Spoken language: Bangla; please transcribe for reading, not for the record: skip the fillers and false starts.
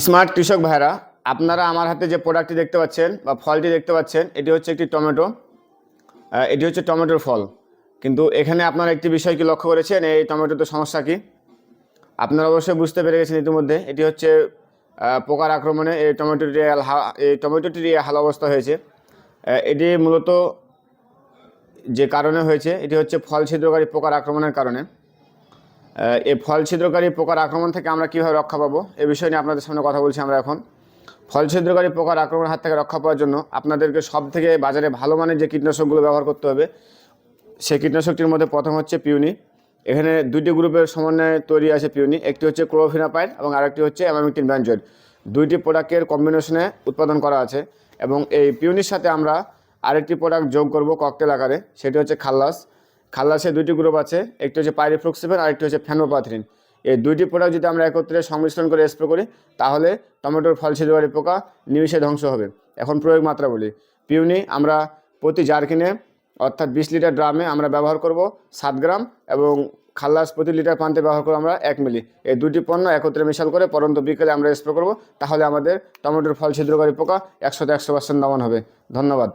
স্মার্ট কৃষক ভাইরা, আপনারা আমার হাতে যে প্রোডাক্টটি দেখতে পাচ্ছেন বা ফলটি দেখতে পাচ্ছেন, এটি হচ্ছে একটি টমেটো। এটি হচ্ছে টমেটোর ফল। কিন্তু এখানে আপনারা একটি বিষয় কি লক্ষ্য করেছেন, এই টমেটোতে সমস্যা কি? আপনারা অবশ্যই বুঝতে পেরে গেছেন ইতিমধ্যে। এটি হচ্ছে পোকার আক্রমণে এই টমেটোটির হাল অবস্থা হয়েছে। এটি মূলত যে কারণে হয়েছে, এটি হচ্ছে ফল ছিদ্রকারী পোকার আক্রমণের কারণে। এই ফল ছিদ্রকারী পোকার আক্রমণ থেকে আমরা কীভাবে রক্ষা পাবো, এ বিষয় নিয়ে আপনাদের সামনে কথা বলছি আমরা এখন। ফল ছিদ্রকারী পোকার আক্রমণের হাত থেকে রক্ষা পাওয়ার জন্য আপনাদেরকে সব থেকে বাজারে ভালো মানের যে কীটনাশকগুলো ব্যবহার করতে হবে, সেই কীটনাশকটির মধ্যে প্রথম হচ্ছে পিউনি। এখানে দুইটি গ্রুপের সমন্বয়ে তৈরি আছে পিউনি। একটি হচ্ছে ক্লোরোফিনাপাইড এবং আরেকটি হচ্ছে অ্যামামিকটিন বেনজয়েড। দুইটি প্রোডাক্টের কম্বিনেশনে উৎপাদন করা আছে। এবং এই পিউনির সাথে আমরা আরেকটি প্রোডাক্ট যোগ করব ককটেল আকারে, সেটি হচ্ছে খাল্লাস। খাল্লাসে দুইটি গ্রুপ আছে, একটি হচ্ছে পাইরিফ্লুক্সিফেন, আরেকটি হচ্ছে ফেনোপাথ্রিন। এই দুইটি প্রোডাক্ট যদি আমরা একত্রে সংমিশ্রণ করে স্প্রে করি, তাহলে টমেটোর ফল ছিদ্রকারী পোকা নিমিষে ধ্বংস হবে। এখন প্রয়োগ মাত্রা বলি। পিউনি আমরা প্রতি জারকিনে অর্থাৎ 20 লিটার ড্রামে আমরা ব্যবহার করব 7 গ্রাম, এবং খাল্লাস প্রতি লিটার পানিতে ব্যবহার করব আমরা 1 মিলি। এই দুটি পণ্য একত্রে মিশাল করে পরন্ত বিকেলে আমরা স্প্রে করব, তাহলে আমাদের টমেটোর ফল ছিদ্রকারী পোকা 100% দমন হবে। ধন্যবাদ।